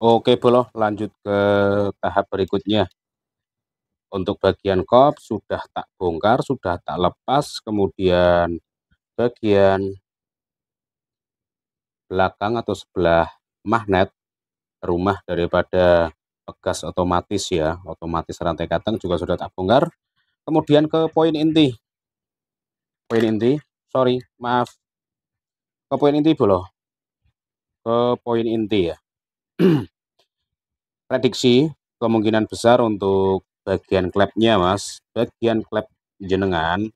Oke, Boloh, lanjut ke tahap berikutnya. Untuk bagian kop sudah tak bongkar, sudah tak lepas, kemudian bagian belakang atau sebelah magnet rumah daripada pegas otomatis ya, otomatis rantai kateng juga sudah tak bongkar. Kemudian ke poin inti, sorry, maaf, ke poin inti Boloh, ke poin inti ya. Prediksi kemungkinan besar untuk bagian klepnya mas, bagian klep jenengan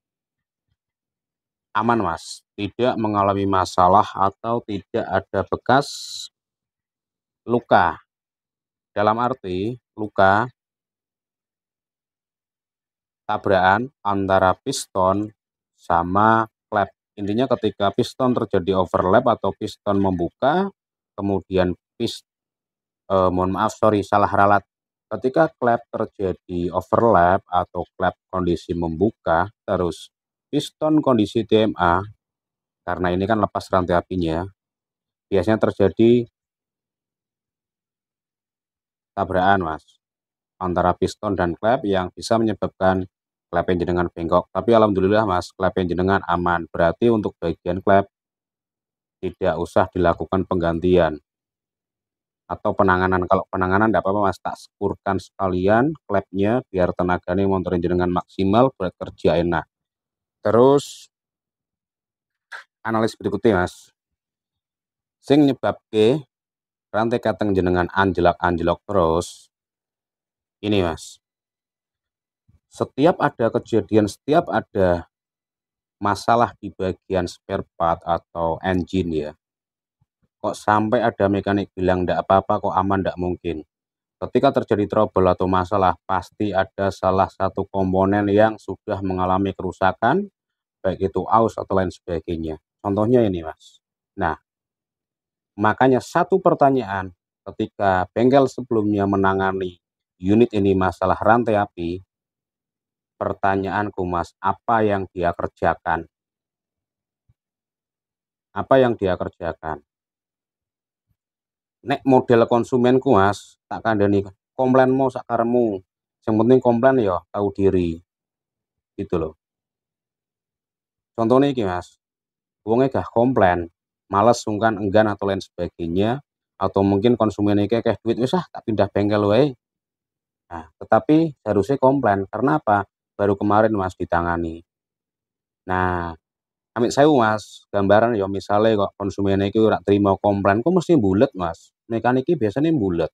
aman mas, tidak mengalami masalah atau tidak ada bekas luka. Dalam arti luka tabrakan antara piston sama klep. Intinya ketika piston terjadi overlap atau piston membuka, kemudian mohon maaf sorry salah ralat. Ketika klep terjadi overlap atau klep kondisi membuka, terus piston kondisi TMA, karena ini kan lepas rantai apinya, biasanya terjadi tabrakan mas antara piston dan klep yang bisa menyebabkan klep jenengan bengkok. Tapi alhamdulillah mas, klep jenengan aman. Berarti untuk bagian klep tidak usah dilakukan penggantian atau penanganan. Kalau penanganan tidak apa-apa mas, tak sekurkan sekalian klepnya biar tenaganya motorin jenengan maksimal, bekerja enak. Terus analis berikutnya mas, sing nyebabke rantai kateng jenengan anjlok terus ini mas, setiap ada masalah di bagian spare part atau engine ya, kok sampai ada mekanik bilang ndak apa-apa kok aman, ndak mungkin. Ketika terjadi trouble atau masalah pasti ada salah satu komponen yang sudah mengalami kerusakan, baik itu aus atau lain sebagainya. Contohnya ini mas. Nah, makanya satu pertanyaan ketika bengkel sebelumnya menangani unit ini masalah rantai api, pertanyaanku mas, apa yang dia kerjakan? Apa yang dia kerjakan? Nek model konsumenku mas, tak kandani komplainmu sakaremu. Yang penting komplain ya tahu diri. Gitu loh. Contohnya iki mas, wongnya gak komplain, males sungkan enggan atau lain sebagainya, atau mungkin konsumen iki kayak duit wis tak pindah bengkel wae. Nah, tetapi harusnya komplain karena apa? Baru kemarin mas ditangani. Nah, amit saya mas, gambaran ya misalnya kok konsumen iki ora terima komplain, kok mesti bulet mas. Mekanik iki biasanya bulet.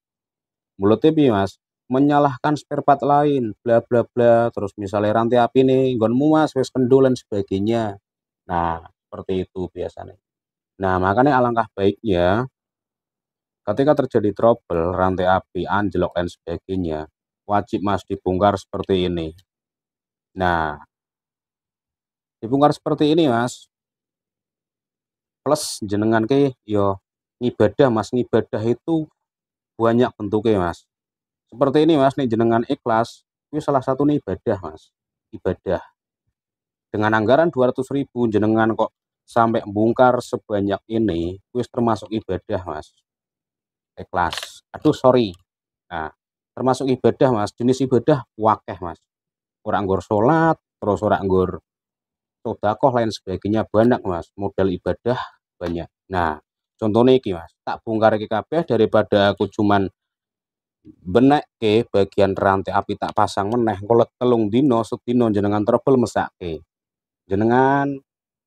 Buletnya piye mas? Menyalahkan spare part lain, bla bla bla, terus misalnya rantai api nih, nggonmu mas, wis kendul dan sebagainya. Nah, seperti itu biasanya. Nah, makanya alangkah baiknya ketika terjadi trouble, rantai api, anjlok dan sebagainya, wajib mas dibongkar seperti ini. Nah, dibongkar seperti ini mas, plus jenengan ke yo ngibadah mas, ngibadah itu banyak bentuknya mas. Seperti ini mas, nih jenengan ikhlas, itu salah satu nih ibadah mas, ibadah. Dengan anggaran 200.000 jenengan kok sampai bongkar sebanyak ini, itu termasuk ibadah mas, ikhlas. Aduh sorry. Nah, termasuk ibadah mas, jenis ibadah wakeh mas. Orang nggur sholat, terus orang nggur sodakoh lain sebagainya banyak mas, modal ibadah banyak. Nah, contohnya iki mas, tak bongkar iki kabeh daripada aku cuman benek ke bagian rantai api tak pasang meneh kalau telung dino sedino jenengan trouble mesake. Jenengan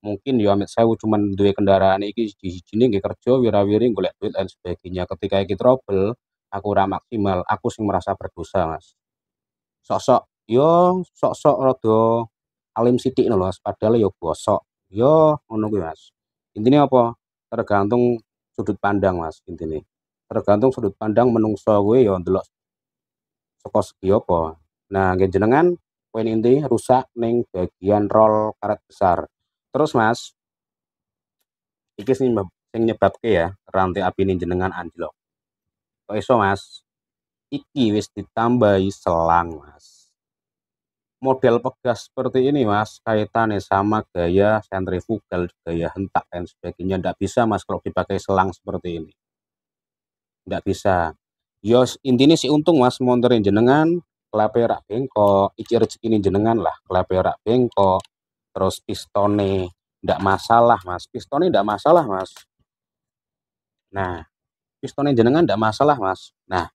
mungkin ya amit sewu cuman duwe kendaraan iki siji-sijine nggih kerja wira-wiri golek duit dan sebagainya. Ketika iki trouble, aku ora maksimal, aku sing merasa berdosa mas. Sok-sok yo sok-sok rada alim sithik lho mas, padahal yo bosok. Yo ngono kuwi mas. Intine apa? Tergantung sudut pandang mas intine. Tergantung sudut pandang menungso kuwi yo ndelok saka segi apa. Nah, nggih jenengan poin inti rusak ning bagian rol karet besar. Terus mas, iki sing nyebabke ya rantai apine jenengan anjlok. Kok iso mas? Iki wis ditambahi selang mas. Model pegas seperti ini mas, kaitannya sama gaya sentrifugal, gaya hentak dan sebagainya. Nggak bisa mas kalau dipakai selang seperti ini. Nggak bisa. Yo intine si untung Mas montorin jenengan klepe rak bengkok, iki rezekine jenengan lah, klepe rak bengkok, terus pistone ndak masalah Mas, pistone ndak masalah Mas. Nah, pistone jenengan ndak masalah Mas. Nah,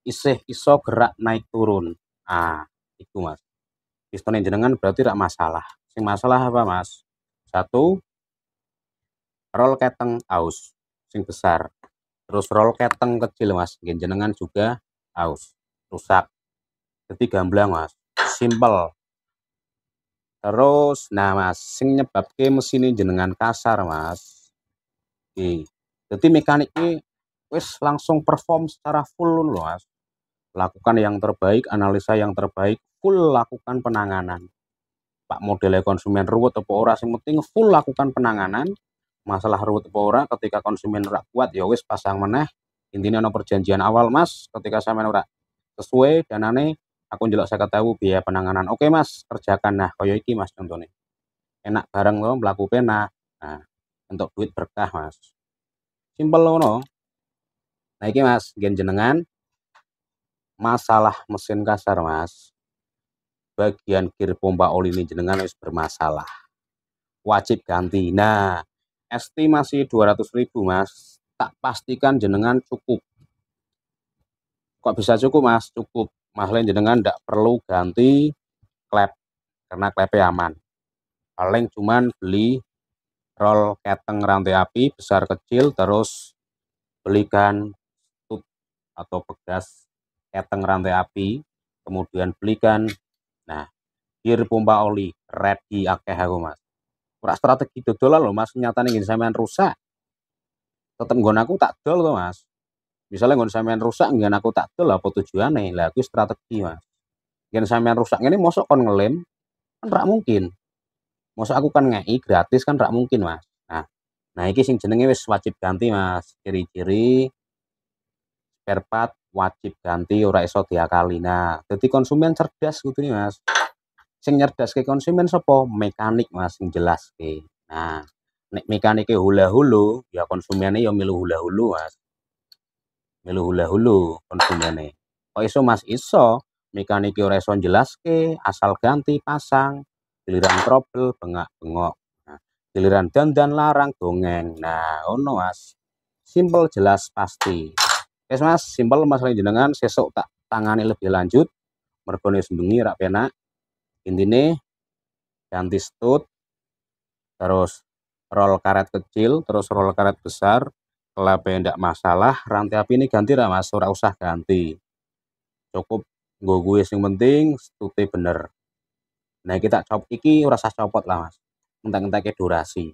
isih iso gerak naik turun. Ah, iku Mas. Pistone jenengan berarti rak masalah. Sing masalah apa Mas? Satu, rol keteng aus sing besar. Terus rol keteng kecil Mas, nggih jenengan juga aus, rusak. Jadi gamblang Mas, simpel. Terus, nah Mas, sing nyebabke mesine jenengan kasar Mas. Iki. Jadi mekaniknya wis langsung perform secara full lho Mas. Lakukan yang terbaik, analisa yang terbaik, full lakukan penanganan. Pak modelnya konsumen ruwet apa ora, sing penting full lakukan penanganan. Masalah ruwet apa ora, ketika konsumen ora kuat ya wis pasang meneh. Intinya ono perjanjian awal Mas, ketika sampean ora sesuai danane aku njeluk 50.000 biaya penanganan. Oke Mas, kerjakan. Nah, kaya iki Mas contohnya. Enak bareng to mlaku pena. Nah, untuk duit berkah Mas. Simpel ngono. Nah iki Mas, nggen jenengan masalah mesin kasar Mas. Bagian kir pompa oli ini jenengan wis bermasalah. Wajib ganti. Nah, estimasi 200.000 Mas. Tak pastikan jenengan cukup. Kok bisa cukup Mas? Cukup. Masalah jenengan ndak perlu ganti klep karena klepnya aman. Paling cuman beli rol keteng rantai api besar kecil, terus belikan tub atau pegas keteng rantai api, kemudian belikan nah kir pompa oli ready akeh aku Mas. Ora strategi dodolan lho Mas, nyatane nggen sampean rusak. Tetep nggon aku tak dol to Mas. Misalnya nggon sampean rusak nggen aku tak dol apa tujuane? Lah kuwi strategi Mas. Nggen sampean rusak ngene mosok kon ngelem, kan rak mungkin. Mosok aku kan ngei gratis kan rak mungkin Mas. Nah, nah iki sing jenenge wis wajib ganti Mas. Ciri-ciri spare part wajib ganti ora iso diakali. Nah, dadi konsumen cerdas kudune Mas. Sing nyerdaske konsumen sapa? Mekanik Mas sing jelaske. Nah, nek mekanike hula-hulu, ya konsumene ya milu hula-hulu Mas. Milu hula-hulu konsumene. Kok iso Mas? Iso. Mekanike ora iso jelaske, asal ganti pasang, giliran trouble bengak-bengok. Nah, giliran dandan larang dongeng. Nah, ono Mas. Simpel jelas pasti. Wes Mas, simpel masalah jenengan sesuk tak tangani lebih lanjut. Mergone sembengi rak penak. Intine ganti stud, terus rol karet kecil, terus rol karet besar. Kelepe ndak masalah, rantai api ini ganti ra Mas, ora usah ganti. Cukup nggo kuwi sing penting stute bener. Nah iki tak cop iki ora usah copot lah Mas. Entek-enteke durasi.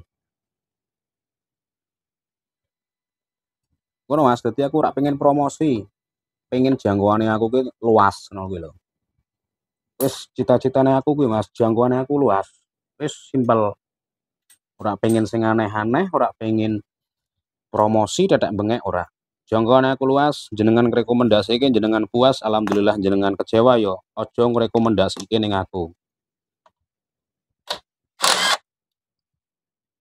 Ngono Mas, dadi aku ora pengen promosi. Pengen jangkauane aku ki luas ngono kuwi lho. Wis cita-citane aku kuwi Mas, jangkauane aku luas. Wis simpel. Ora pengen sing aneh-aneh, ora pengen promosi dadak bengek ora. Jangkauane aku luas, jenengan ngrekomendasike jenengan puas, alhamdulillah jenengan kecewa yo aja ngrekomendasike ning aku.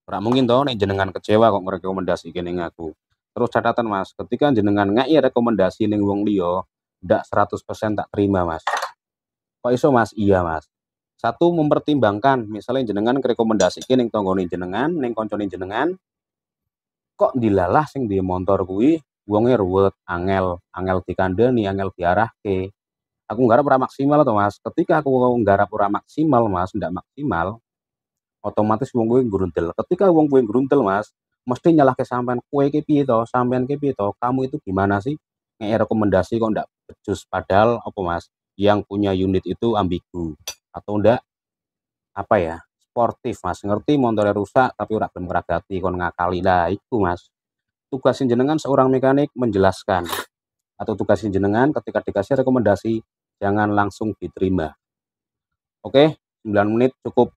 Ora mungkin to nek jenengan kecewa kok ngrekomendasike ning aku. Terus catatan Mas, ketika jenengan ngai rekomendasi ning wong liya, ndak 100% tak terima Mas. Kok iso Mas? Iya Mas. Satu, mempertimbangkan misalnya jenengan rekomendasike ning tanggane jenengan, ning kancane jenengan, kok dilalah sing duwe montor kuwi wonge ruwet, angel dikandani, angel diarahke. Aku nggarap ora maksimal to Mas. Ketika aku nggarap ora maksimal Mas, ndak maksimal, otomatis wong kuwi gruntel. Ketika wong kuwi gruntel Mas, mesti nyalahke sampean. Kowe iki piye to? Sampean iki piye to? Kamu itu gimana sih? Ngei rekomendasi kok ndak becus. Padahal apa Mas? Yang punya unit itu ambigu atau ndak apa ya? Sportif Mas. Ngerti montore rusak tapi ora gelem ngragati kon ngakali. Lah iku Mas. Tugas jenengan seorang mekanik menjelaskan atau tugas jenengan ketika dikasih rekomendasi jangan langsung diterima. Oke, 9 menit cukup.